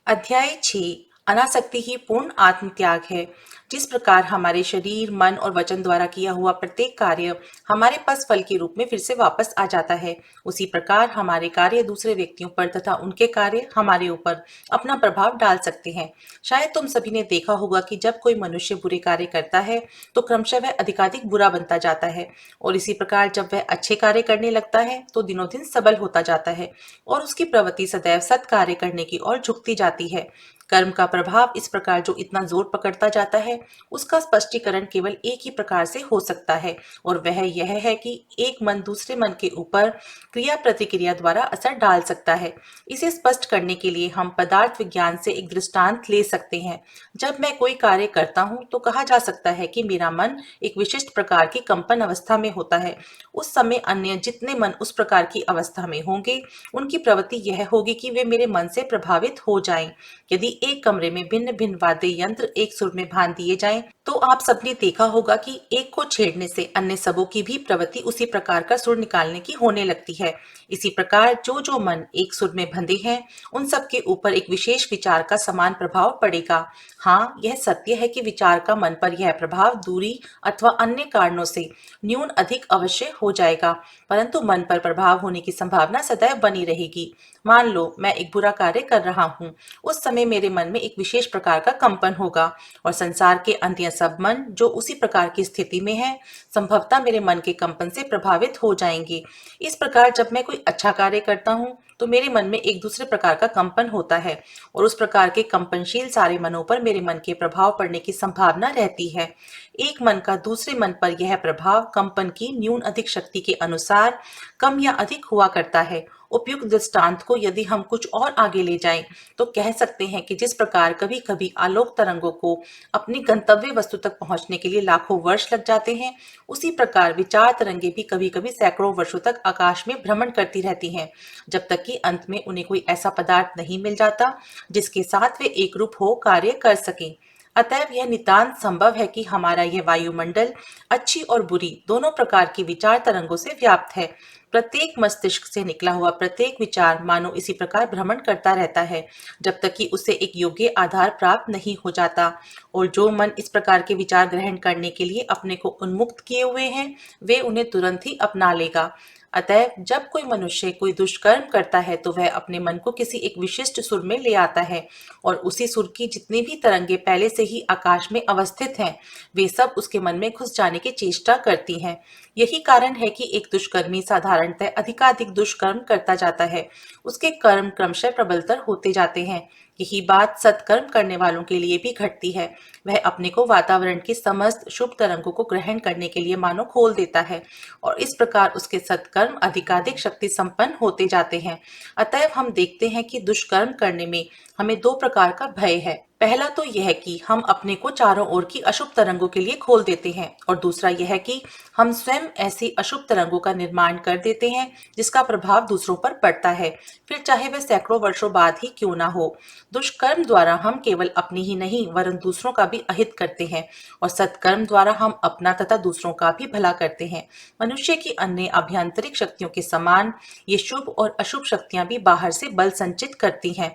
अध्याय 6 अनासक्ति ही पूर्ण आत्मत्याग है। जिस प्रकार हमारे शरीर, मन और वचन द्वारा किया हुआ प्रत्येक कार्य हमारे पास फल के रूप में फिर से वापस आ जाता है, उसी प्रकार हमारे कार्य दूसरे व्यक्तियों पर तथा उनके कार्य हमारे ऊपर अपना प्रभाव डाल सकते हैं। शायद तुम सभी ने देखा होगा कि जब कोई मनुष्य बुरे कार्य करता है तो क्रमशः वह अधिकाधिक बुरा बनता जाता है, और इसी प्रकार जब वह अच्छे कार्य करने लगता है तो दिनों दिन सबल होता जाता है और उसकी प्रवृत्ति सदैव सत्कार्य करने की ओर झुकती जाती है। कर्म का प्रभाव इस प्रकार जो इतना जोर पकड़ता जाता है, उसका स्पष्टीकरण केवल एक ही प्रकार से हो सकता है, और वह यह है कि एक मन दूसरे मन के ऊपर क्रिया प्रतिक्रिया द्वारा असर डाल सकता है। इसे स्पष्ट करने के लिए हम पदार्थ विज्ञान से एक दृष्टांत ले सकते हैं। जब मैं कोई कार्य करता हूँ तो कहा जा सकता है कि मेरा मन एक विशिष्ट प्रकार की कंपन अवस्था में होता है। उस समय अन्य जितने मन उस प्रकार की अवस्था में होंगे, उनकी प्रवृत्ति यह होगी कि वे मेरे मन से प्रभावित हो जाएं। यदि एक कमरे में भिन्न भिन्न वाद्य यंत्र एक सुर में बांध दिए जाएं, तो आप सबने देखा होगा कि एक को छेड़ने से अन्य सबों की भी प्रवृत्ति उसी प्रकार का सुर निकालने की होने लगती है। इसी प्रकार जो जो मन एक सुर में बंधे हैं, उन सब के ऊपर एक विशेष विचार का समान प्रभाव पड़ेगा। हाँ, यह सत्य है कि विचार का मन पर यह प्रभाव दूरी अथवा अन्य कारणों से न्यून अधिक अवश्य हो जाएगा, परंतु मन पर प्रभाव होने की संभावना सदैव बनी रहेगी। मान लो मैं एक बुरा कार्य कर रहा हूँ, उस समय मेरे मन में एक विशेष प्रकार का कंपन होगा, और संसार के अन्य सब मन जो उसी प्रकार की स्थिति में हैं, संभवतः मेरे मन के कंपन से प्रभावित हो जाएंगे। इस प्रकार जब मैं कोई अच्छा कार्य करता हूँ तो मेरे मन में एक दूसरे प्रकार का कंपन होता है, और उस प्रकार के कंपनशील सारे मनों पर मेरे मन के प्रभाव पड़ने की संभावना रहती है। एक मन का दूसरे मन पर यह प्रभाव कंपन की न्यून अधिक शक्ति के अनुसार कम या अधिक हुआ करता है। उपयुक्त दृष्टांत को यदि हम कुछ और आगे ले जाएं, तो कह सकते हैं कि जिस प्रकार कभी कभी आलोक तरंगों को अपनी गंतव्य वस्तु तक पहुंचने के लिए लाखों वर्ष लग जाते हैं, उसी प्रकार विचार तरंगे भी कभी कभी सैकड़ों वर्षों तक आकाश में भ्रमण करती रहती हैं, जब तक कि अंत में उन्हें कोई ऐसा पदार्थ नहीं मिल जाता जिसके साथ वे एक रूप हो कार्य कर सकें। अतएव यह नितांत संभव है कि हमारा यह वायुमंडल अच्छी और बुरी दोनों प्रकार की विचार तरंगों से व्याप्त है। प्रत्येक मस्तिष्क से निकला हुआ प्रत्येक विचार मानो इसी प्रकार भ्रमण करता रहता है, जब तक कि उसे एक योग्य आधार प्राप्त नहीं हो जाता, और जो मन इस प्रकार के विचार ग्रहण करने के लिए अपने को उन्मुक्त किए हुए हैं, वे उन्हें तुरंत ही अपना लेगा। अतएव जब कोई मनुष्य कोई दुष्कर्म करता है तो वह अपने मन को किसी एक विशिष्ट सुर में ले आता है, और उसी सुर की जितनी भी तरंगे पहले से ही आकाश में अवस्थित हैं, वे सब उसके मन में घुस जाने की चेष्टा करती हैं। यही कारण है कि एक दुष्कर्मी साधारणतः अधिकाधिक दुष्कर्म करता जाता है, उसके कर्म क्रमशः प्रबलतर होते जाते हैं। यही बात सत्कर्म करने वालों के लिए भी घटती है। वह अपने को वातावरण की समस्त शुभ तरंगों को ग्रहण करने के लिए मानो खोल देता है, और इस प्रकार उसके सत्कर्म अधिकाधिक शक्ति संपन्न होते जाते हैं। अतएव हम देखते हैं कि दुष्कर्म करने में हमें दो प्रकार का भय है। पहला तो यह कि हम अपने को चारों ओर की अशुभ तरंगों के लिए खोल देते हैं, और दूसरा यह कि हम स्वयं ऐसी अशुभ तरंगों का निर्माण कर देते हैं जिसका प्रभाव दूसरों पर पड़ता है, फिर चाहे वह सैकड़ों वर्षों बाद ही क्यों ना हो। दुष्कर्म द्वारा हम केवल अपनी ही नहीं वरन दूसरों का भी अहित करते हैं, और सत्कर्म द्वारा हम अपना तथा दूसरों का भी भला करते हैं। मनुष्य की अन्य आभ्यंतरिक शक्तियों के समान ये शुभ और अशुभ शक्तियां भी बाहर से बल संचित करती हैं।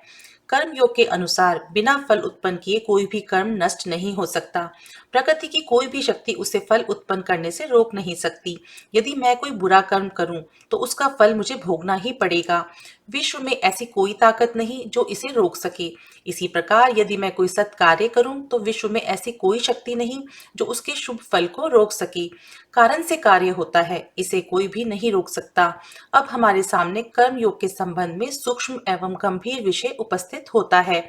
कर्म योग के अनुसार बिना फल उत्पन्न किए कोई भी कर्म नष्ट नहीं हो सकता। प्रकृति की कोई भी शक्ति उसे फल उत्पन्न करने से रोक नहीं सकती। यदि मैं कोई बुरा कर्म करूं तो उसका फल मुझे भोगना ही पड़ेगा। विश्व में ऐसी कोई ताकत नहीं जो इसे रोक सके। इसी प्रकार यदि मैं कोई सत्कार्य करूं तो विश्व में ऐसी कोई शक्ति नहीं जो उसके शुभ फल को रोक सके। कारण से कार्य होता है, इसे कोई भी नहीं रोक सकता। अब हमारे सामने कर्म योग के संबंध में सूक्ष्म एवं गंभीर विषय उपस्थित होता है।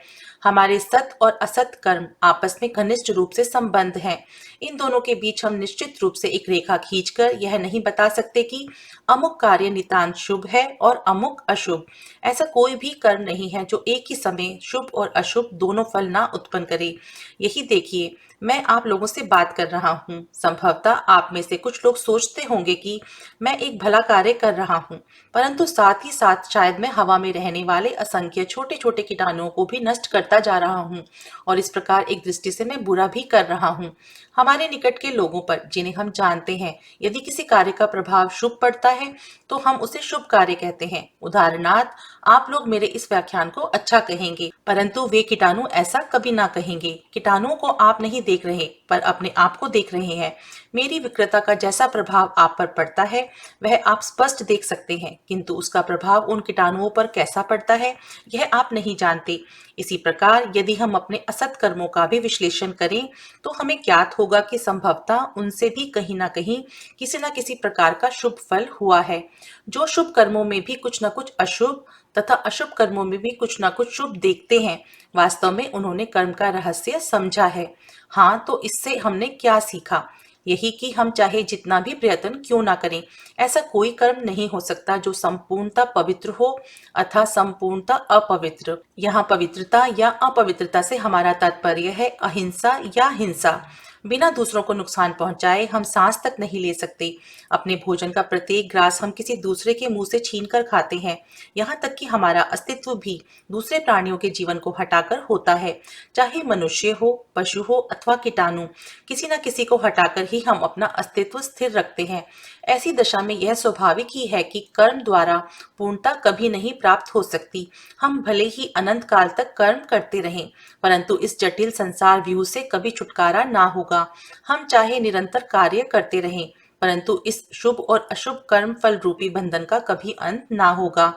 हमारे सत और असत कर्म आपस में घनिष्ठ रूप से संबंध हैं। इन दोनों के बीच हम निश्चित रूप से एक रेखा खींचकर यह नहीं बता सकते कि अमुक कार्य नितांत शुभ है और अमुक अशुभ। ऐसा कोई भी कर्म नहीं है जो एक ही समय शुभ और अशुभ दोनों फल ना उत्पन्न करे। यही देखिए, मैं आप लोगों से बात कर रहा हूँ। संभवतः आप में से कुछ लोग सोचते होंगे कि मैं एक भला कार्य कर रहा हूँ, परंतु साथ ही साथ शायद मैं हवा में रहने वाले असंख्य छोटे छोटे कीटाणुओं को भी नष्ट करता जा रहा हूँ और इस प्रकार एक दृष्टि से मैं बुरा भी कर रहा हूँ। हमारे निकट के लोगों पर जिन्हें हम जानते हैं, यदि किसी कार्य का प्रभाव शुभ पड़ता है तो हम उसे शुभ कार्य कहते हैं। उदाहरणार्थ, आप लोग मेरे इस व्याख्यान को अच्छा कहेंगे, परंतु वे कीटाणु ऐसा कभी ना कहेंगे। कीटाणुओं को आप नहीं देख रहे पर अपने आप को देख रहे हैं। मेरी विकृता का जैसा प्रभाव आप पर पड़ता है वह आप स्पष्ट देख सकते हैं, किंतु उसका प्रभाव उन कीटाणुओं पर कैसा पड़ता है यह आप नहीं जानते। इसी प्रकार यदि हम अपने असत कर्मों का भी विश्लेषण करें तो हमें ज्ञात होगा कि संभवतः उनसे भी कहीं ना कहीं किसी न किसी प्रकार का शुभ फल हुआ है। जो शुभ कर्मों में भी कुछ न कुछ अशुभ तथा अशुभ कर्मों में भी कुछ न कुछ शुभ देखते हैं, वास्तव में उन्होंने कर्म का रहस्य समझा है। हाँ, तो इससे हमने क्या सीखा? यही कि हम चाहे जितना भी प्रयत्न क्यों ना करें, ऐसा कोई कर्म नहीं हो सकता जो संपूर्णतः पवित्र हो अथवा संपूर्णतः अपवित्र। यहाँ पवित्रता या अपवित्रता से हमारा तात्पर्य है अहिंसा या हिंसा। बिना दूसरों को नुकसान पहुंचाए हम सांस तक नहीं ले सकते। अपने भोजन का प्रत्येक ग्रास हम किसी दूसरे के मुंह से छीनकर खाते हैं। यहाँ तक कि हमारा अस्तित्व भी दूसरे प्राणियों के जीवन को हटाकर होता है। चाहे मनुष्य हो, पशु हो अथवा कीटाणु, किसी न किसी को हटाकर ही हम अपना अस्तित्व स्थिर रखते हैं। ऐसी दशा में यह स्वाभाविक ही है कि कर्म द्वारा पूर्णता कभी नहीं प्राप्त हो सकती। हम भले ही अनंत काल तक कर्म करते रहें, परंतु इस जटिल संसार व्यूह से कभी छुटकारा ना होगा। हम चाहे निरंतर कार्य करते रहें, परंतु इस शुभ और अशुभ कर्म फल रूपी बंधन का कभी अंत ना होगा।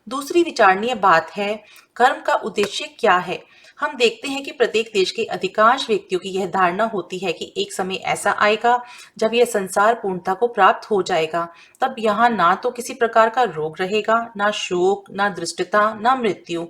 दूसरी विचारणीय बात है, कर्म का उद्देश्य क्या है? हम देखते हैं कि प्रत्येक देश के अधिकांश व्यक्तियों की यह धारणा होती है कि एक समय ऐसा आएगा जब यह संसार पूर्णता को प्राप्त हो जाएगा। तब यहाँ ना तो किसी प्रकार का रोग रहेगा, ना शोक, ना दृष्टता, ना मृत्यु।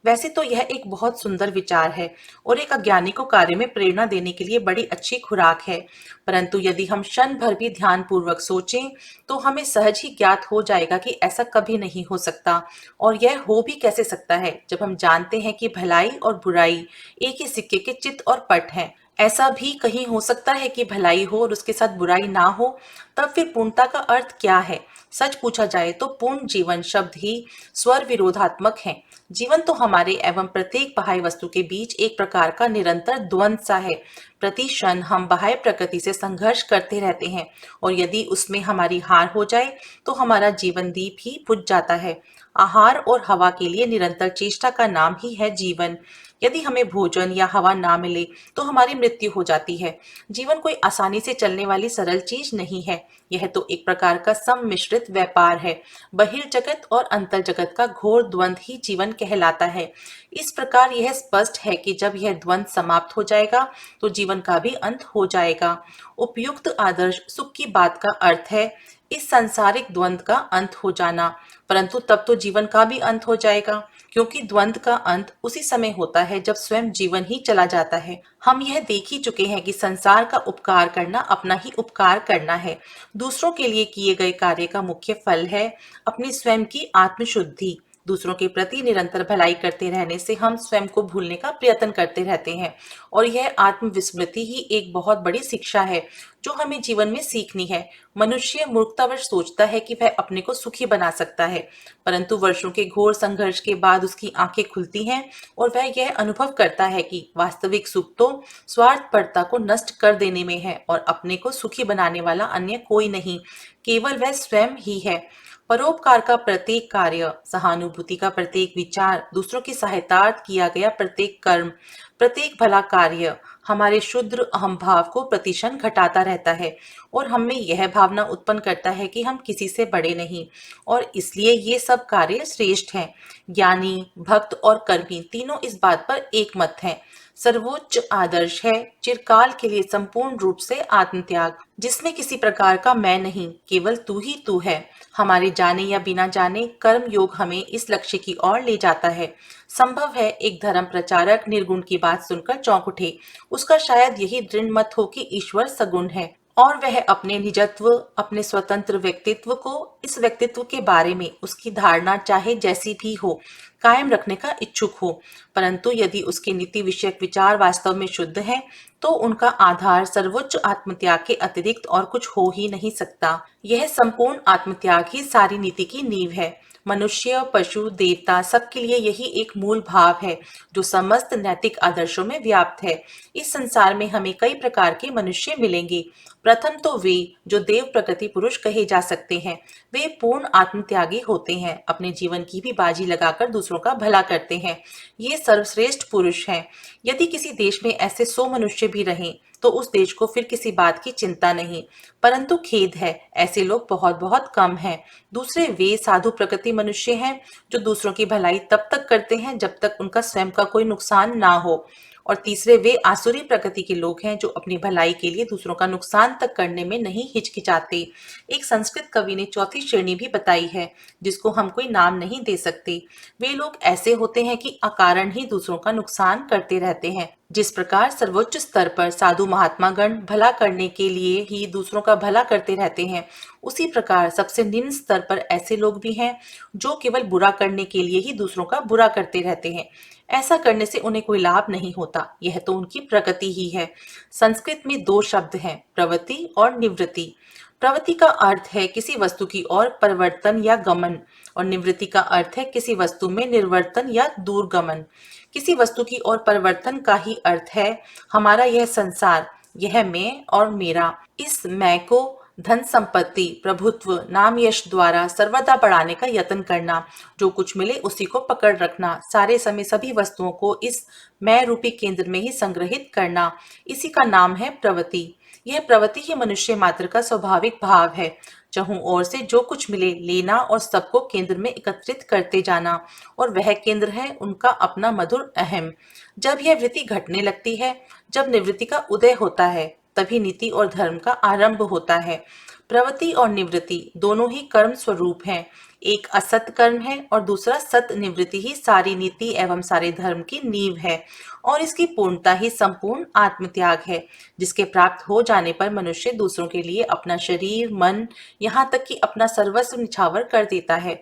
वैसे तो यह एक बहुत सुंदर विचार है और एक अज्ञानी को कार्य में प्रेरणा देने के लिए बड़ी अच्छी खुराक है, परंतु यदि हम क्षण भर भी ध्यान पूर्वक सोचें तो हमें सहज ही ज्ञात हो जाएगा कि ऐसा कभी नहीं हो सकता। और यह हो भी कैसे सकता है जब हम जानते हैं कि भलाई और बुराई एक ही सिक्के के चित्त और पट हैं। ऐसा भी कहीं हो सकता है कि भलाई हो और उसके साथ बुराई ना हो? तब फिर पूर्णता का अर्थ क्या है? सच पूछा जाए तो पूर्ण जीवन शब्द ही स्वर विरोधात्मक है। जीवन तो हमारे एवं प्रत्येक बाह्य वस्तु के बीच एक प्रकार का निरंतर द्वंद सा है। प्रति क्षण हम बाह्य प्रकृति से संघर्ष करते रहते हैं और यदि उसमें हमारी हार हो जाए तो हमारा जीवन दीप ही बुझ जाता है। आहार और हवा के लिए निरंतर चेष्टा का नाम ही है जीवन। यदि हमें भोजन या हवा ना मिले तो हमारी मृत्यु हो जाती है। जीवन कोई आसानी से चलने वाली सरल चीज नहीं है। यह तो एक प्रकार का सम्मिश्रित व्यापार है। बहिर्जगत और अंतर जगत का घोर द्वंद ही जीवन कहलाता है। इस प्रकार यह स्पष्ट है कि जब यह द्वंद समाप्त हो जाएगा तो जीवन का भी अंत हो जाएगा। उपयुक्त आदर्श सुख की बात का अर्थ है इस सांसारिक द्वंद का अंत हो जाना, परंतु तब तो जीवन का भी अंत हो जाएगा, क्योंकि द्वंद का अंत उसी समय होता है जब स्वयं जीवन ही चला जाता है। हम यह देख ही चुके हैं कि संसार का उपकार करना अपना ही उपकार करना है। दूसरों के लिए किए गए कार्य का मुख्य फल है अपनी स्वयं की आत्मशुद्धि। दूसरों के प्रति निरंतर भलाई करते रहने से हम स्वयं को भूलने का प्रयत्न करते रहते हैं और यह आत्मविस्मृति ही एक बहुत बड़ी शिक्षा है जो हमें जीवन में सीखनी है। मनुष्य मूर्खतावश सोचता है कि वह अपने को सुखी बना सकता है, परंतु वर्षों के घोर संघर्ष के बाद उसकी आंखें खुलती हैं और वह यह अनुभव करता है कि वास्तविक सुख तो स्वार्थपरता को नष्ट कर देने में है और अपने को सुखी बनाने वाला अन्य कोई नहीं, केवल वह स्वयं ही है। परोपकार का प्रत्येक कार्य, सहानुभूति का प्रत्येक विचार, दूसरों की सहायतार्थ किया गया प्रत्येक कर्म, प्रत्येक भला कार्य हमारे शुद्र अहम भाव को प्रतिक्षण घटाता रहता है और हमें यह भावना उत्पन्न करता है कि हम किसी से बड़े नहीं और इसलिए ये सब कार्य श्रेष्ठ हैं। ज्ञानी, भक्त और कर्मी तीनों इस बात पर एकमत हैं। सर्वोच्च आदर्श है चिरकाल के लिए संपूर्ण रूप से आत्मत्याग, जिसमें किसी प्रकार का मैं नहीं, केवल तू ही तू है। हमारे जाने या बिना जाने कर्म योग हमें इस लक्ष्य की ओर ले जाता है। संभव है एक धर्म प्रचारक निर्गुण की बात सुनकर चौंक उठे। उसका शायद यही दृढ़ मत हो कि ईश्वर सगुण है और वह अपने निजत्व, अपने स्वतंत्र व्यक्तित्व को, इस व्यक्तित्व के बारे में उसकी धारणा चाहे जैसी भी हो, कायम रखने का इच्छुक हो। परंतु यदि उसके नीति विषयक विचार वास्तव में शुद्ध हैं, तो उनका आधार सर्वोच्च आत्मत्याग के अतिरिक्त और कुछ हो ही नहीं सकता। यह संपूर्ण आत्मत्याग ही सारी नीति की नींव है। मनुष्य, पशु, देवता सबके लिए यही एक मूल भाव है जो समस्त नैतिक आदर्शों में व्याप्त है। इस संसार में हमें कई प्रकार के मनुष्य मिलेंगे। प्रथम तो वे जो देव प्रकृति पुरुष कहे जा सकते हैं। वे पूर्ण आत्मत्यागी होते हैं, अपने जीवन की भी बाजी लगाकर दूसरों का भला करते हैं। ये सर्वश्रेष्ठ पुरुष हैं। यदि किसी देश में ऐसे 100 मनुष्य भी रहें तो उस देश को फिर किसी बात की चिंता नहीं। परंतु खेद है, ऐसे लोग बहुत बहुत कम हैं। दूसरे वे साधु प्रकृति मनुष्य हैं जो दूसरों की भलाई तब तक करते हैं जब तक उनका स्वयं का कोई नुकसान ना हो। और तीसरे वे आसुरी प्रकृति के लोग हैं जो अपनी भलाई के लिए दूसरों का नुकसान तक करने में नहीं हिचकिचाते। एक संस्कृत कवि ने चौथी श्रेणी भी बताई है जिसको हम कोई नाम नहीं दे सकते। वे लोग ऐसे होते हैं कि अकारण ही दूसरों का नुकसान करते रहते हैं। जिस प्रकार सर्वोच्च स्तर पर साधु महात्मा गण भला करने के लिए ही दूसरों का भला करते रहते हैं, उसी प्रकार सबसे निम्न स्तर पर ऐसे लोग भी हैं जो केवल बुरा करने के लिए ही दूसरों का बुरा करते रहते हैं। ऐसा करने से उन्हें कोई लाभ नहीं होता, यह तो उनकी प्रकृति ही है। संस्कृत में 2 शब्द हैं, प्रवृत्ति और निवृत्ति। प्रवृत्ति का अर्थ है किसी वस्तु की ओर परिवर्तन या गमन, और निवृत्ति का अर्थ है किसी वस्तु में निर्वर्तन या दूरगमन। किसी वस्तु की ओर परिवर्तन का ही अर्थ है हमारा यह संसार, यह मैं और मेरा। इस मैं को धन संपत्ति, प्रभुत्व, नाम यश द्वारा सर्वदा बढ़ाने का यत्न करना, जो कुछ मिले उसी को पकड़ रखना, सारे समय सभी वस्तुओं को इस मैं रूपी केंद्र में ही संग्रहित करना, इसी का नाम है प्रवृत्ति। यह प्रवृत्ति ही मनुष्य मात्र का स्वाभाविक भाव है। चहुं ओर से जो कुछ मिले लेना और सबको केंद्र में एकत्रित करते जाना, और वह केंद्र है उनका अपना मधुर अहम। जब यह वृत्ति घटने लगती है, जब निवृत्ति का उदय होता है, तभी नीति और धर्म का आरंभ होता है। प्रवृत्ति और निवृत्ति दोनों ही कर्म स्वरूप हैं। एक असत कर्म है और दूसरा सत निवृत्ति ही सारी नीति एवं सारे धर्म की नींव है, और इसकी पूर्णता ही संपूर्ण आत्मत्याग है, जिसके प्राप्त हो जाने पर मनुष्य दूसरों के लिए अपना शरीर, मन, यहाँ तक कि अपना सर्वस्व निछावर कर देता है।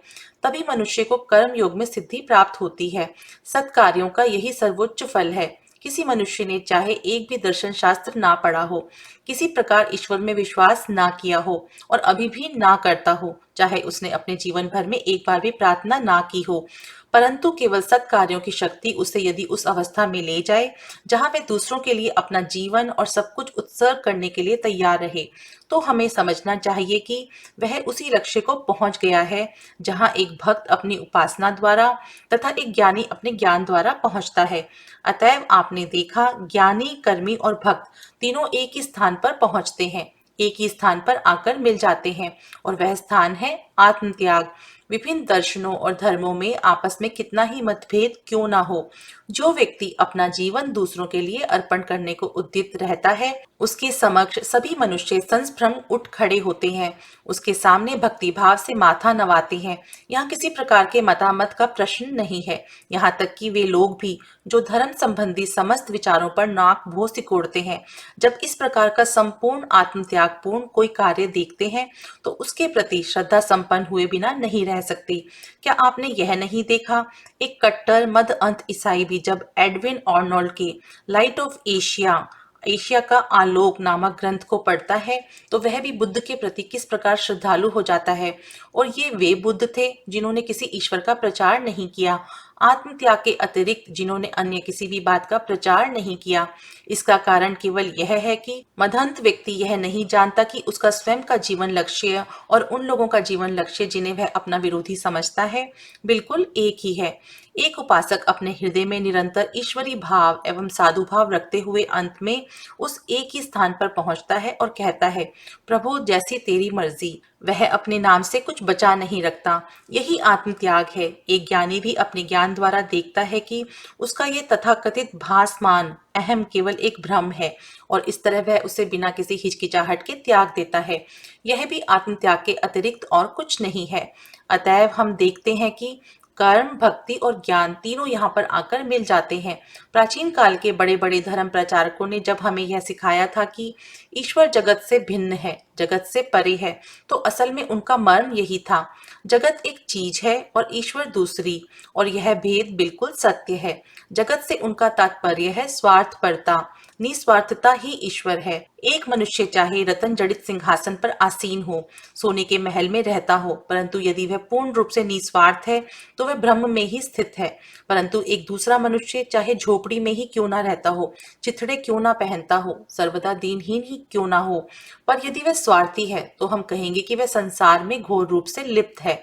तभी मनुष्य को कर्म योग में सिद्धि प्राप्त होती है। सत्कार्यों का यही सर्वोच्च फल है। किसी मनुष्य ने चाहे एक भी दर्शन शास्त्र ना पढ़ा हो, किसी प्रकार ईश्वर में विश्वास ना किया हो और अभी भी ना करता हो, चाहे उसने अपने जीवन भर में एक बार भी प्रार्थना ना की हो, परंतु केवल सत्कार्यों की शक्ति उसे यदि उस अवस्था में ले जाए जहां वे दूसरों के लिए अपना जीवन और सब कुछ उत्सर्ग करने के लिए तैयार रहे, तो हमें समझना चाहिए कि वह उसी लक्ष्य को पहुंच गया है जहां एक भक्त अपनी उपासना द्वारा तथा एक ज्ञानी अपने ज्ञान द्वारा पहुंचता है। अतएव आपने देखा, ज्ञानी, कर्मी और भक्त तीनों एक ही स्थान पर पहुंचते हैं, एक ही स्थान पर आकर मिल जाते हैं, और वह स्थान है आत्मत्याग। विभिन्न दर्शनों और धर्मों में आपस में कितना ही मतभेद क्यों ना हो, जो व्यक्ति अपना जीवन दूसरों के लिए अर्पण करने को उद्यत रहता है, उसके समक्ष सभी मनुष्य संस्भ्रम उठ खड़े होते हैं, उसके सामने भक्ति भाव से माथा नवाते हैं। यहाँ किसी प्रकार के मतामत का प्रश्न नहीं है। यहाँ तक कि वे लोग भी जो धर्म संबंधी समस्त विचारों पर नाक भों सिकोड़ते हैं, जब इस प्रकार का संपूर्ण आत्मत्यागपूर्ण कोई कार्य देखते हैं तो उसके प्रति श्रद्धा संपन्न हुए बिना नहीं रह सकते। क्या आपने यह नहीं देखा, एक कट्टर मद अंत ईसाई भी जब एडविन आर्नोल्ड के लाइट ऑफ एशिया, एशिया का आलोक नामक ग्रंथ को पढ़ता है तो वह भी बुद्ध के प्रति किस प्रकार श्रद्धालु हो जाता है। और ये वे बुद्ध थे जिन्होंने किसी ईश्वर का प्रचार नहीं किया, आत्मत्याग के अतिरिक्त जिन्होंने अन्य किसी भी बात का प्रचार नहीं किया। इसका कारण केवल यह है कि मदहंत व्यक्ति यह नहीं जानता कि उसका स्वयं का जीवन लक्ष्य और उन लोगों का जीवन लक्ष्य जिन्हें वह अपना विरोधी समझता है बिल्कुल एक ही है। एक उपासक अपने हृदय में निरंतर ईश्वरी भाव एवं साधु भाव रखते हुए अंत में उस एक ही स्थान पर पहुंचता है और कहता है, प्रभु जैसी तेरी मर्जी। वह अपने नाम से कुछ बचा नहीं रखता। यही आत्मत्याग है। एक ज्ञानी भी अपने ज्ञान द्वारा देखता है कि उसका ये तथाकथित भासमान अहम केवल एक भ्रम है, और इस तरह वह उसे बिना किसी हिचकिचाहट के त्याग देता है। यह भी आत्मत्याग के अतिरिक्त और कुछ नहीं है। अतएव हम देखते हैं कि कर्म, भक्ति और ज्ञान तीनों यहाँ पर आकर मिल जाते हैं। प्राचीन काल के बड़े बड़े धर्म प्रचारकों ने जब हमें यह सिखाया था कि ईश्वर जगत से भिन्न है, जगत से परे है, तो असल में उनका मर्म यही था। जगत एक चीज है और ईश्वर दूसरी, और यह भेद बिल्कुल सत्य है। जगत से उनका तात्पर्य है स्वार्थपरता, निस्वार्थता ही ईश्वर है। एक मनुष्य चाहे रतन जड़ित सिंहासन पर आसीन हो, सोने के महल में रहता हो, परंतु यदि वह पूर्ण रूप से निस्वार्थ है तो वह ब्रह्म में ही स्थित है। परंतु एक दूसरा मनुष्य चाहे झोपड़ी में ही क्यों ना रहता हो, चिथड़े क्यों ना पहनता हो, सर्वदा दीनहीन ही क्यों ना हो, पर यदि वह स्वार्थी है तो हम कहेंगे कि वह संसार में घोर रूप से लिप्त है।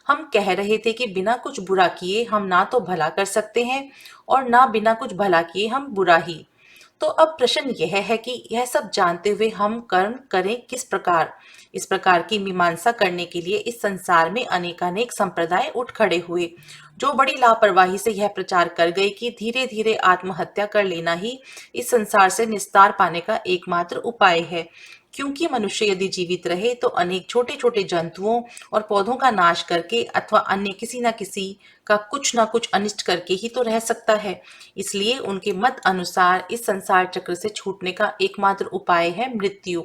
हम कह रहे थे कि बिना कुछ बुरा किए हम ना तो भला कर सकते हैं और ना बिना कुछ भला किए हम बुरा ही। तो अब प्रश्न यह है कि यह सब जानते हुए हम कर्म करें किस प्रकार। इस प्रकार की मीमांसा करने के लिए इस संसार में अनेकानेक संप्रदाय उठ खड़े हुए, जो बड़ी लापरवाही से यह प्रचार कर गए कि धीरे धीरे आत्महत्या कर लेना ही इस संसार से निस्तार पाने का एकमात्र उपाय है। क्योंकि मनुष्य यदि जीवित रहे तो अनेक छोटे छोटे जंतुओं और पौधों का नाश करके अथवा अन्य किसी न किसी का कुछ न कुछ अनिष्ट करके ही तो रह सकता है। इसलिए उनके मत अनुसार इस संसार चक्र से छूटने का एकमात्र उपाय है मृत्यु।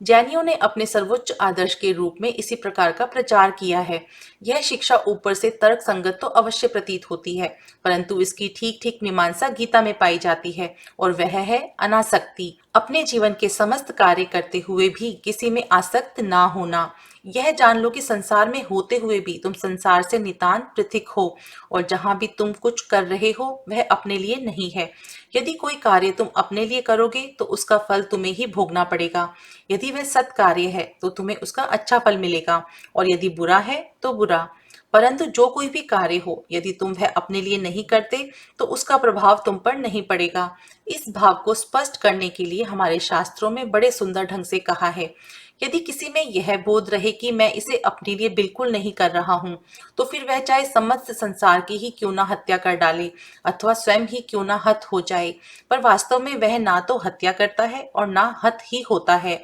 जैनियों ने अपने सर्वोच्च आदर्श के रूप में इसी प्रकार का प्रचार किया है। यह शिक्षा ऊपर से तर्क संगत तो अवश्य प्रतीत होती है, परंतु इसकी ठीक ठीक मीमांसा गीता में पाई जाती है, और वह है अनासक्ति। अपने जीवन के समस्त कार्य करते हुए भी किसी में आसक्त ना होना। यह जान लो कि संसार में होते हुए भी तुम संसार से नितांत पृथक हो, और जहां भी तुम कुछ कर रहे हो वह अपने लिए नहीं है। यदि कोई कार्य तुम अपने लिए करोगे तो उसका फल तुम्हें ही भोगना पड़ेगा। यदि वह सत् कार्य है तो तुम्हें उसका अच्छा फल मिलेगा, और यदि बुरा है तो बुरा। परंतु जो कोई भी कार्य हो, यदि तुम वह अपने लिए नहीं करते तो उसका प्रभाव तुम पर नहीं पड़ेगा। इस भाव को स्पष्ट करने के लिए हमारे शास्त्रों में बड़े सुंदर ढंग से कहा है। यदि किसी में यह बोध रहे कि मैं इसे अपने लिए बिल्कुल नहीं कर रहा हूँ, तो फिर वह चाहे समस्त संसार की ही क्यों ना हत्या कर डाले अथवा स्वयं ही क्यों ना हत हो जाए, पर वास्तव में वह ना तो हत्या करता है और ना हत ही होता है।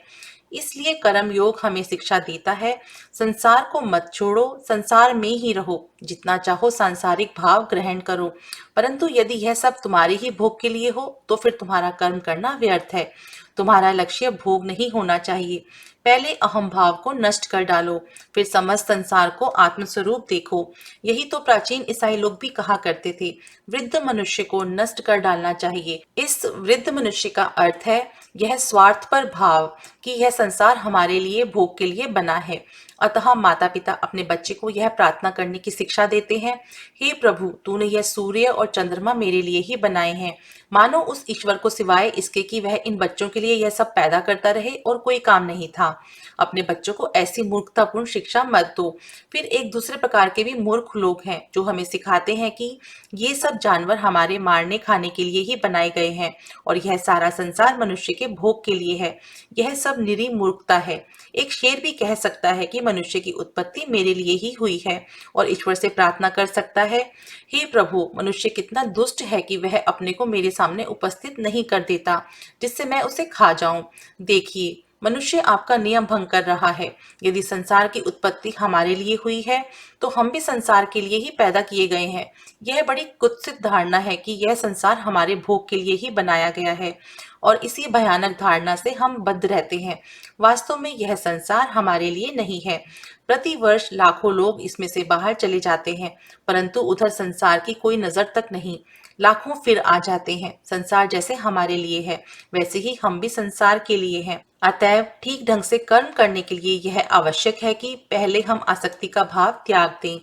इसलिए कर्म योग हमें शिक्षा देता है, संसार को मत छोड़ो, संसार में ही रहो, जितना चाहो सांसारिक भाव ग्रहण करो, परंतु यदि यह सब तुम्हारे ही भोग के लिए हो तो फिर तुम्हारा कर्म करना व्यर्थ है। तुम्हारा लक्ष्य भोग नहीं होना चाहिए। पहले अहम भाव को नष्ट कर डालो, फिर समस्त संसार को आत्मस्वरूप देखो। यही तो प्राचीन ईसाई लोग भी कहा करते थे, वृद्ध मनुष्य को नष्ट कर डालना चाहिए। इस वृद्ध मनुष्य का अर्थ है यह स्वार्थपर भाव कि यह संसार हमारे लिए भोग के लिए बना है। अतः माता पिता अपने बच्चे को यह प्रार्थना करने की शिक्षा देते हैं, हे प्रभु, तूने यह सूर्य और चंद्रमा मेरे लिए ही बनाए हैं, मानो उस ईश्वर को सिवाय इसके कि वह इन बच्चों के लिए यह सब पैदा करता रहे और कोई काम नहीं था। अपने बच्चों को ऐसी मूर्खतापूर्ण शिक्षा मत दो। फिर एक दूसरे प्रकार के भी मूर्ख लोग हैं जो हमें सिखाते हैं कि ये सब जानवर हमारे मारने खाने के लिए ही बनाए गए हैं और यह सारा संसार मनुष्य के भोग के लिए है। यह सब निरी मूर्खता है। एक शेर भी कह सकता है कि मनुष्य की उत्पत्ति मेरे लिए ही हुई है, और ईश्वर से प्रार्थना कर सकता है, हे प्रभु, मनुष्य कितना दुष्ट है कि वह अपने को मेरे सामने उपस्थित नहीं कर देता जिससे मैं उसे खा जाऊं। देखिए, मनुष्य आपका नियम भंग कर रहा है। यदि संसार की उत्पत्ति हमारे लिए हुई है तो हम भी संसार के लिए ही पैदा किए गए हैं। यह बड़ी कुत्सित धारणा है कि यह संसार हमारे भोग के लिए ही बनाया गया है, और इसी भयानक धारणा से हम बद्ध रहते हैं। वास्तव में यह संसार हमारे लिए नहीं है। प्रति वर्ष लाखों लोग इसमें से बाहर चले जाते हैं, परंतु उधर संसार की कोई नजर तक नहीं। लाखों फिर आ जाते हैं। संसार जैसे हमारे लिए है, वैसे ही हम भी संसार के लिए हैं। अतएव ठीक ढंग से कर्म करने के लिए यह आवश्यक है कि पहले हम आसक्ति का भाव त्याग दें।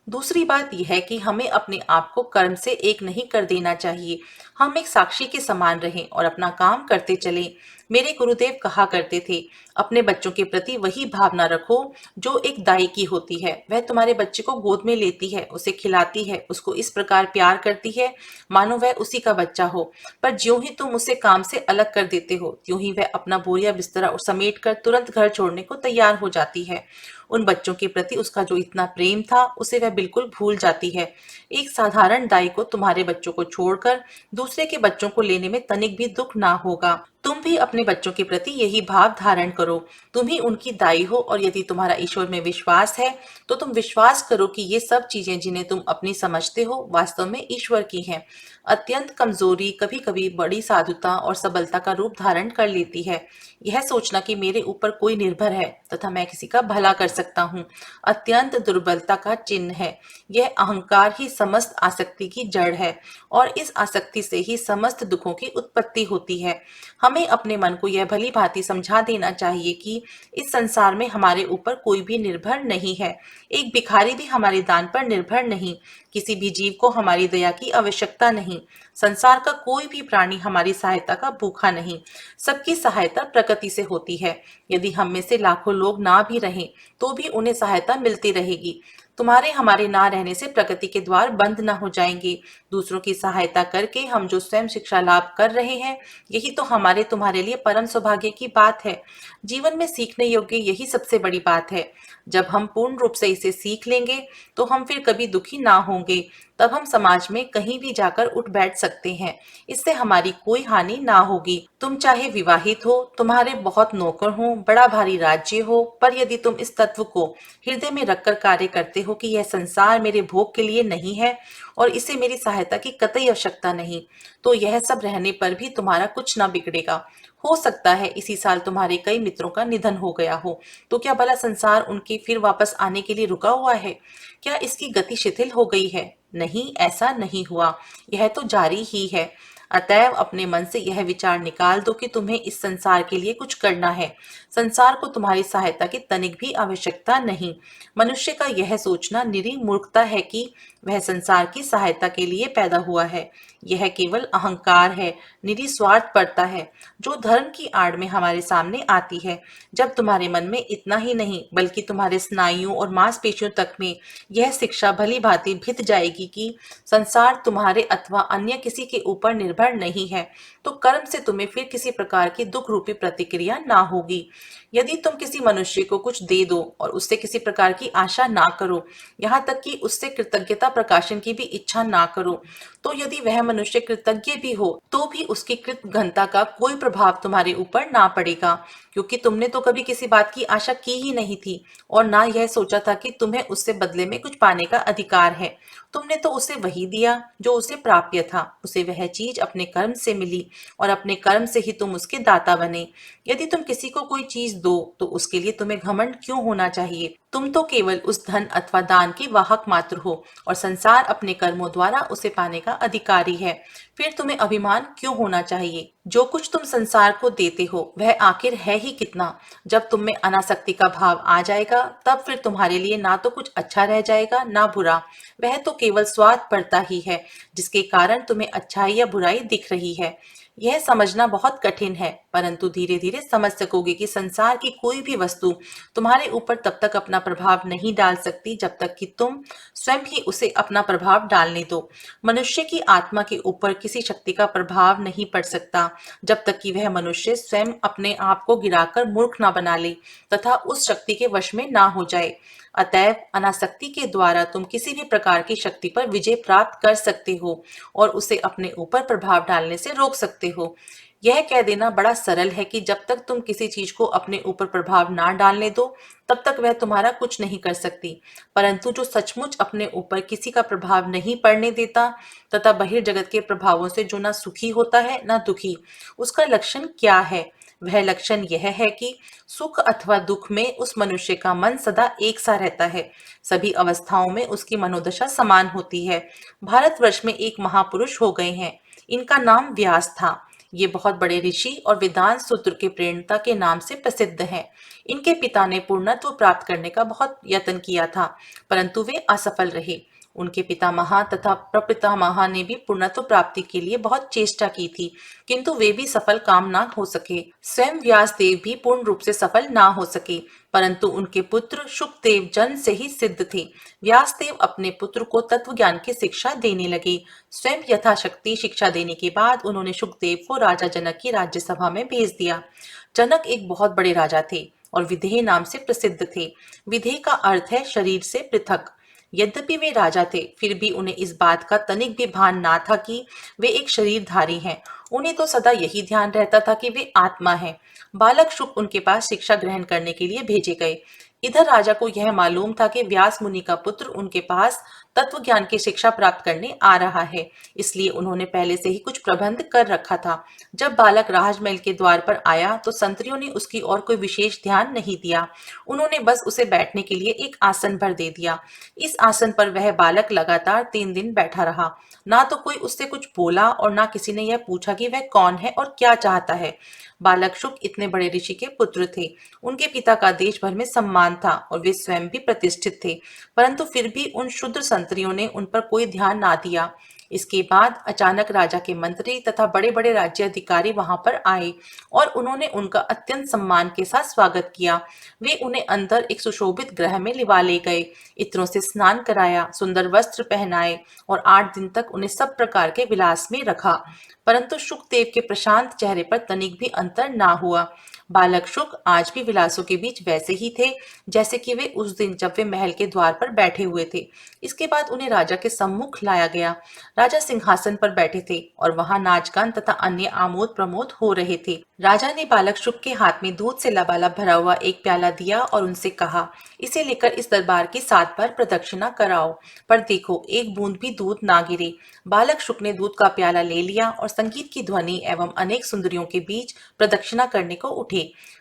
दूसरी बात यह है कि हमें अपने आप को कर्म से एक नहीं कर देना चाहिए। हम एक साक्षी के समान रहें और अपना काम करते चलें। मेरे गुरुदेव कहा करते थे, अपने बच्चों के प्रति वही भावना रखो जो एक दाई की होती है। वह तुम्हारे बच्चे को गोद में लेती है, उसे खिलाती है, उसको इस प्रकार प्यार करती है मानो वह उसी का बच्चा हो। पर ज्यों ही तुम उसे काम से अलग कर देते हो, त्यों ही वह अपना बोरिया बिस्तरा और समेट कर तुरंत घर छोड़ने को तैयार हो जाती है। उन बच्चों के प्रति उसका जो इतना प्रेम था उसे वह बिल्कुल भूल जाती है। एक साधारण दाई को तुम्हारे बच्चों को छोड़कर दूसरे के बच्चों को लेने में तनिक भी दुख ना होगा। तुम भी अपने बच्चों के प्रति यही भाव धारण करो। तुम ही उनकी दाई हो, और यदि तुम्हारा ईश्वर में विश्वास है तो तुम विश्वास करो कि ये सब चीजें जिन्हें तुम अपनी समझते हो वास्तव में ईश्वर की हैं। अत्यंत कमजोरी कभी कभी बड़ी साधुता और सबलता का रूप धारण कर लेती है। यह सोचना कि मेरे ऊपर कोई निर्भर है तथा मैं किसी का भला कर सकता हूँ अत्यंत दुर्बलता का चिन्ह है। यह अहंकार ही समस्त आसक्ति की जड़ है और इस आसक्ति से ही समस्त दुखों की उत्पत्ति होती है। हमें अपने मन को यह भली भांति समझा देना चाहिए कि इस संसार में हमारे ऊपर कोई भी निर्भर नहीं है। एक भिखारी भी हमारे दान पर निर्भर नहीं, किसी भी जीव को हमारी दया की आवश्यकता नहीं, संसार का कोई भी प्राणी हमारी सहायता का भूखा नहीं। सबकी सहायता प्रकृति से होती है। यदि हम में से लाखों लोग ना भी रहें तो भी उन्हें सहायता मिलती रहेगी। तुम्हारे हमारे ना रहने से प्रकृति के द्वार बंद ना हो जाएंगे। दूसरों की सहायता करके हम जो स्वयं शिक्षा लाभ कर रहे हैं, यही तो हमारे तुम्हारे लिए परम सौभाग्य की बात है। जीवन में सीखने योग्य यही सबसे बड़ी बात है। जब हम पूर्ण रूप से इसे सीख लेंगे तो हम फिर कभी दुखी ना होंगे। तब हम समाज में कहीं भी जाकर उठ बैठ सकते हैं। इससे हमारी कोई हानि ना होगी। तुम चाहे विवाहित हो, तुम्हारे बहुत नौकर हो, बड़ा भारी राज्य हो, पर यदि तुम इस तत्व को हृदय में रखकर कार्य करते हो कि यह संसार मेरे भोग के लिए नहीं है और इसे मेरी सहायता की कतई आवश्यकता नहीं, तो यह सब रहने पर भी तुम्हारा कुछ ना बिगड़ेगा। हो सकता है इसी साल तुम्हारे कई मित्रों का निधन हो गया हो, तो क्या भला संसार उनके फिर वापस आने के लिए रुका हुआ है? क्या इसकी गति शिथिल हो गई है? नहीं, ऐसा नहीं हुआ, यह तो जारी ही है। अतएव अपने मन से यह विचार निकाल दो कि तुम्हें इस संसार के लिए कुछ करना है। संसार को तुम्हारी सहायता की तनिक भी आवश्यकता नहीं। मनुष्य का यह सोचना निरी मूर्खता है कि वह संसार की सहायता के लिए पैदा हुआ है। यह केवल अहंकार है, निरी स्वार्थपरता है, जो धर्म की आड़ में हमारे सामने आती है। जब तुम्हारे मन में इतना ही नहीं बल्कि तुम्हारे स्नायुओं और मांसपेशियों तक में यह शिक्षा भली भांति भित जाएगी कि संसार तुम्हारे अथवा अन्य किसी के ऊपर निर्भर नहीं है, तो कर्म से तुम्हें फिर किसी प्रकार की दुख रूपी प्रतिक्रिया ना होगी। यदि तुम किसी मनुष्य को कुछ दे दो और उससे किसी प्रकार की आशा ना करो, यहाँ तक कि उससे कृतज्ञता प्रकाशन की भी इच्छा ना करो, तो यदि वह मनुष्य कृतज्ञ भी हो तो भी उसकी कृत घनता का कोई प्रभाव तुम्हारे ऊपर ना पड़ेगा, क्योंकि तुमने तो कभी किसी बात की आशा की ही नहीं थी और ना यह सोचा था कि तुम्हें उससे बदले में कुछ पाने का अधिकार है। तुमने तो उसे वही दिया जो उसे प्राप्य था। उसे वह चीज अपने कर्म से मिली और अपने कर्म से ही तुम उसके दाता बने। यदि तुम किसी को कोई चीज दो तो उसके लिए तुम्हें घमंड क्यों होना चाहिए? तुम तो केवल उस धन अथवा दान की वाहक मात्र हो और संसार अपने कर्मों द्वारा उसे पाने का अधिकारी है। फिर तुम्हें अभिमान क्यों होना चाहिए? जो कुछ तुम संसार को देते हो वह आखिर है ही कितना? जब तुम में अनासक्ति का भाव आ जाएगा तब फिर तुम्हारे लिए ना तो कुछ अच्छा रह जाएगा ना बुरा। वह तो केवल स्वार्थ पड़ता ही है, जिसके कारण तुम्हें अच्छाई या बुराई दिख रही है। यह समझना बहुत कठिन है, परंतु धीरे धीरे समझ सकोगे कि संसार की कोई भी वस्तु तुम्हारे ऊपर तब तक अपना प्रभाव नहीं डाल सकती जब तक कि तुम स्वयं ही उसे अपना प्रभाव डालने दो। मनुष्य की आत्मा के ऊपर किसी शक्ति का प्रभाव नहीं पड़ सकता जब तक कि वह मनुष्य स्वयं अपने आप को गिराकर मूर्ख ना बना ले तथा उस शक्ति के वश में ना हो जाए। अतएव अनासक्ति के द्वारा तुम किसी भी प्रकार की शक्ति पर विजय प्राप्त कर सकते हो और उसे अपने ऊपर प्रभाव डालने से रोक सकते हो। यह कह देना बड़ा सरल है कि जब तक तुम किसी चीज को अपने ऊपर प्रभाव ना डालने दो तब तक वह तुम्हारा कुछ नहीं कर सकती, परंतु जो सचमुच अपने ऊपर किसी का प्रभाव नहीं पड़ने देता तथा बहिर्जगत के प्रभावों से जो ना सुखी होता है ना दुखी, उसका लक्षण क्या है? वह लक्षण यह है कि सुख अथवा दुख में उस मनुष्य का मन सदा एक सा रहता है। सभी अवस्थाओं में उसकी मनोदशा समान होती है। भारतवर्ष में एक महापुरुष हो गए हैं। इनका नाम व्यास था। ये बहुत बड़े ऋषि और वेदांत सूत्र के प्रेरणता के नाम से प्रसिद्ध हैं। इनके पिता ने पूर्णत्व प्राप्त करने का बहुत यत्न किया था, परंतु वे असफल रहे। उनके पितामह तथा प्रपितामह ने भी पूर्णत्व प्राप्ति के लिए बहुत चेष्टा की थी, किंतु वे भी सफल काम ना हो सके। स्वयं व्यास देव भी पूर्ण रूप से सफल ना हो सके, परंतु उनके पुत्र शुकदेव जन्म से ही सिद्ध थे। व्यासदेव अपने पुत्र को तत्व ज्ञान की शिक्षा देने लगे। स्वयं यथाशक्ति शिक्षा देने के बाद उन्होंने शुकदेव को राजा जनक की राज्यसभा में भेज दिया। जनक एक बहुत बड़े राजा थे और विदेह नाम से प्रसिद्ध थे। विदेह का अर्थ है शरीर से पृथक। यद्यपि वे राजा थे, फिर भी उन्हें इस बात का तनिक भी भान ना था कि वे एक शरीरधारी हैं। उन्हें तो सदा यही ध्यान रहता था कि वे आत्मा हैं। बालक शुक उनके पास शिक्षा ग्रहण करने के लिए भेजे गए। इधर राजा को यह मालूम था कि व्यास मुनि का पुत्र उनके पास तत्व ज्ञान की शिक्षा प्राप्त करने आ रहा है, इसलिए उन्होंने पहले से ही कुछ प्रबंध कर रखा था। जब बालक राजमहल के द्वार पर आया तो संतरियों ने उसकी ओर कोई विशेष ध्यान नहीं दिया। उन्होंने बस उसे बैठने के लिए एक आसन भर दे दिया। इस आसन पर वह बालक लगातार 3 दिन बैठा रहा। ना तो कोई उससे कुछ बोला और ना किसी ने यह पूछा कि वह कौन है और क्या चाहता है। बालक शुक इतने बड़े ऋषि के पुत्र थे। उनके पिता का देश भर में सम्मान था और वे स्वयं भी प्रतिष्ठित थे, परंतु फिर भी उन शूद्र संतरियों ने उन पर कोई ध्यान ना दिया। इसके बाद अचानक राजा के मंत्री तथा बड़े बड़े राज्य अधिकारी वहां पर आए और उन्होंने उनका अत्यंत सम्मान के साथ स्वागत किया। वे उन्हें अंदर एक सुशोभित गृह में लिवा ले गए, इत्रों से स्नान कराया, सुंदर वस्त्र पहनाए और 8 दिन तक उन्हें सब प्रकार के विलास में रखा। परंतु शुकदेव के प्रशांत चेहरे पर तनिक भी अंतर ना हुआ। बालक शुक आज भी विलासों के बीच वैसे ही थे जैसे कि वे उस दिन जब वे महल के द्वार पर बैठे हुए थे। इसके बाद उन्हें राजा के सम्मुख लाया गया। राजा सिंहासन पर बैठे थे और वहां नाच गान तथा अन्य आमोद प्रमोद हो रहे थे। राजा ने बालक शुक के हाथ में दूध से लबालब भरा हुआ एक प्याला दिया और उनसे कहा, इसे लेकर इस दरबार की 7 बार प्रदक्षिणा कराओ, पर देखो एक बूंद भी दूध ना गिरे। बालक शुक ने दूध का प्याला ले लिया और संगीत की ध्वनि एवं अनेक सुंदरियों के बीच प्रदक्षिणा करने को उठे।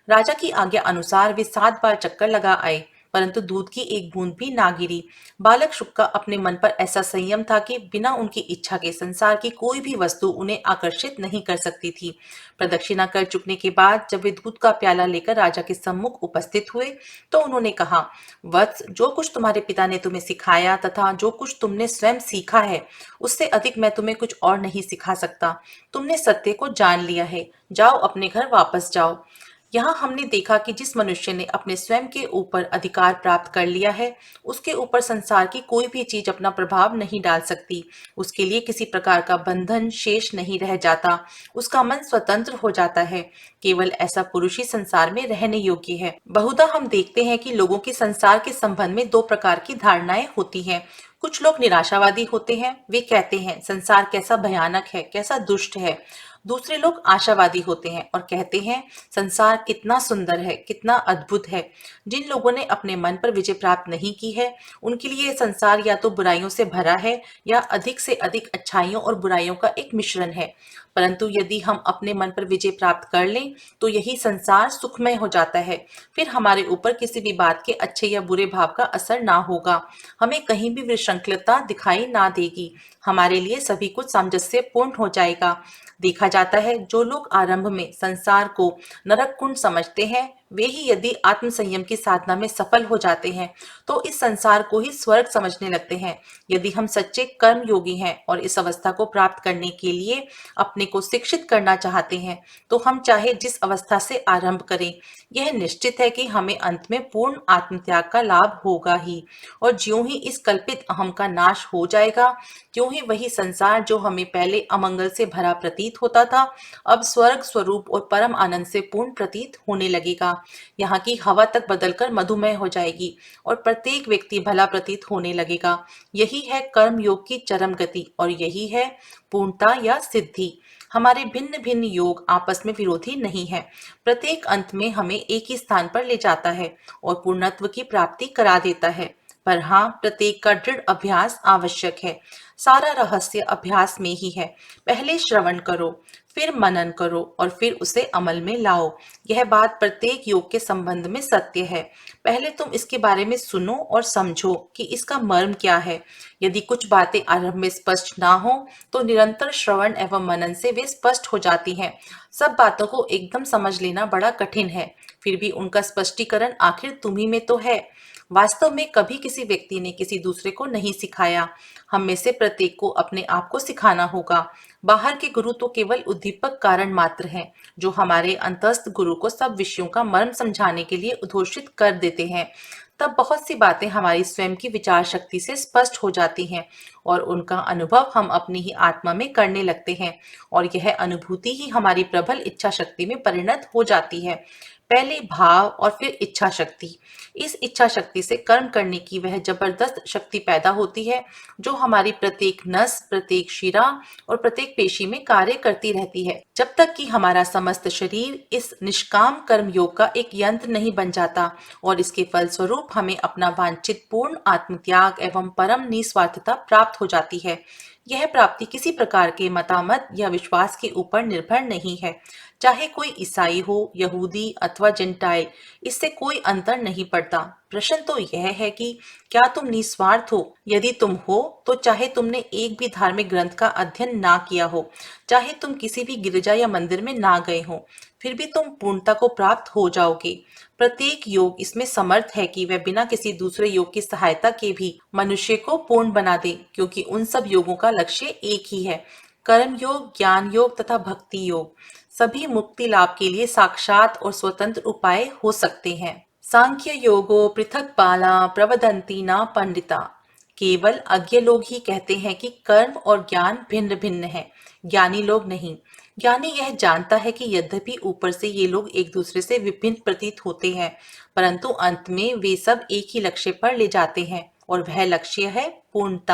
राजा की आज्ञा अनुसार वे 7 बार चक्कर लगा आए, परंतु दूध की एक बूंद भी ना गिरी। बालक शुक का अपने मन पर ऐसा संयम था कि बिना उनकी इच्छा के संसार की कोई भी वस्तु उन्हें आकर्षित नहीं कर सकती थी। प्रदक्षिणा कर चुकने के बाद जब वे दूध का प्याला लेकर राजा के सम्मुख उपस्थित हुए तो उन्होंने कहा, वत्स, जो कुछ तुम्हारे पिता ने तुम्हें सिखाया तथा जो कुछ तुमने स्वयं सीखा है, उससे अधिक मैं तुम्हें कुछ और नहीं सिखा सकता। तुमने सत्य को जान लिया है, जाओ अपने घर वापस जाओ। यहाँ हमने देखा कि जिस मनुष्य ने अपने स्वयं के ऊपर अधिकार प्राप्त कर लिया है, उसके ऊपर संसार की कोई भी चीज अपना प्रभाव नहीं डाल सकती। उसके लिए किसी प्रकार का बंधन शेष नहीं रह जाता। उसका मन स्वतंत्र हो जाता है। केवल ऐसा पुरुष ही संसार में रहने योग्य है। बहुधा हम देखते हैं कि लोगों की संसार के संबंध में 2 प्रकार की धारणाएं होती हैं। कुछ लोग निराशावादी होते हैं। वे कहते हैं संसार कैसा भयानक है, कैसा दुष्ट है। दूसरे लोग आशावादी होते हैं और कहते हैं संसार कितना सुंदर है, कितना अद्भुत है। जिन लोगों ने अपने मन पर विजय प्राप्त नहीं की है, उनके लिए ये संसार या तो बुराइयों से भरा है या अधिक से अधिक अच्छाइयों और बुराइयों का एक मिश्रण है। परंतु यदि हम अपने मन पर विजय प्राप्त कर लें तो यही संसार सुखमय हो जाता है। फिर हमारे ऊपर किसी भी बात के अच्छे या बुरे भाव का असर ना होगा। हमें कहीं भी विसंगतता दिखाई ना देगी। हमारे लिए सभी कुछ सामंजस्यपूर्ण हो जाएगा। देखा जाता है जो लोग आरंभ में संसार को नरक कुंड समझते हैं, वे ही यदि आत्म संयम की साधना में सफल हो जाते हैं तो इस संसार को ही स्वर्ग समझने लगते हैं। यदि हम सच्चे कर्म योगी हैं और इस अवस्था को प्राप्त करने के लिए अपने को शिक्षित करना चाहते हैं तो हम चाहे जिस अवस्था से आरंभ करें, यह निश्चित है कि हमें अंत में पूर्ण आत्मत्याग का लाभ होगा ही। और ज्यों ही इस कल्पित अहम का नाश हो जाएगा, त्यों ही वही संसार जो हमें पहले अमंगल से भरा प्रतीत होता था, अब स्वर्ग स्वरूप और परम आनंद से पूर्ण प्रतीत होने लगेगा। यहाँ की हवा तक बदलकर मधुमय हो जाएगी और प्रत्येक व्यक्ति भला प्रतीत होने लगेगा। यही है कर्म योग की चरम गति और यही है पूर्णता या सिद्धि। हमारे भिन्न भिन्न योग आपस में विरोधी नहीं है। प्रत्येक अंत में हमें एक ही स्थान पर ले जाता है और पूर्णत्व की प्राप्ति करा देता है। पर हाँ, प्रत्येक का दृढ़ अभ्यास आवश्यक है। सारा रहस्य अभ्यास में ही है। पहले श्रवण करो, फिर मनन करो और फिर उसे अमल में लाओ। यह बात प्रत्येक योग के संबंध में सत्य है। पहले तुम इसके बारे में सुनो और समझो कि इसका मर्म क्या है। यदि कुछ बातें आरंभ में स्पष्ट ना हो तो निरंतर श्रवण एवं मनन से वे स्पष्ट हो जाती हैं। सब बातों को एकदम समझ लेना बड़ा कठिन है, फिर भी उनका स्पष्टीकरण आखिर तुम्ही में तो है। वास्तव में कभी किसी व्यक्ति ने किसी दूसरे को नहीं सिखाया। हम में से प्रत्येक को अपने आप को सिखाना होगा। बाहर के गुरु तो केवल उद्दीपक कारण मात्र हैं, जो हमारे अंतस्थ गुरु को सब विषयों का मर्म समझाने के लिए उद्घोषित कर देते हैं। तब बहुत सी बातें हमारी स्वयं की विचार शक्ति से स्पष्ट हो जाती हैं और उनका अनुभव हम अपनी ही आत्मा में करने लगते हैं और यह अनुभूति ही हमारी प्रबल इच्छा शक्ति में परिणत हो जाती है। पहले भाव और फिर इच्छा शक्ति। इस इच्छा शक्ति से कर्म करने की वह जबरदस्त शक्ति पैदा होती है जो हमारी प्रत्येक नस, प्रत्येक शिरा और प्रत्येक पेशी में कार्य करती रहती है, जब तक कि हमारा समस्त शरीर इस निष्काम कर्म योग का एक यंत्र नहीं बन जाता और इसके फलस्वरूप हमें अपना वांछित पूर्ण आत्मत्याग एवं परम निस्वार्थता प्राप्त हो जाती है। यह प्राप्ति किसी प्रकार के मतामत या विश्वास के ऊपर निर्भर नहीं है। चाहे कोई ईसाई हो, यहूदी अथवा जेंटाइल, इससे कोई अंतर नहीं पड़ता। प्रश्न तो यह है कि क्या तुम निस्वार्थ हो? यदि तुम हो तो चाहे तुमने एक भी धार्मिक ग्रंथ का अध्ययन ना किया हो, चाहे तुम किसी भी गिरजा या मंदिर में ना गए हो, फिर भी तुम पूर्णता को प्राप्त हो जाओगे। प्रत्येक योग इसमें समर्थ है कि वह बिना किसी दूसरे योग की सहायता के भी मनुष्य को पूर्ण बना दे, क्योंकि उन सब योगों का लक्ष्य एक ही है। कर्म योग, ज्ञान योग तथा भक्ति योग सभी मुक्ति लाभ के लिए साक्षात और स्वतंत्र उपाय हो सकते हैं। सांख्य योगो पृथक बाला प्रवदंती ना पंडिता। केवल अज्ञ लोग ही कहते हैं कि कर्म और ज्ञान भिन्न भिन्न है, ज्ञानी लोग नहीं। ज्ञानी यह जानता है कि यद्यपि ऊपर से ये लोग एक दूसरे से विभिन्न प्रतीत होते हैं, परंतु अंत में वे सब एक ही लक्ष्य पर ले जाते हैं और वह लक्ष्य है पूर्णता।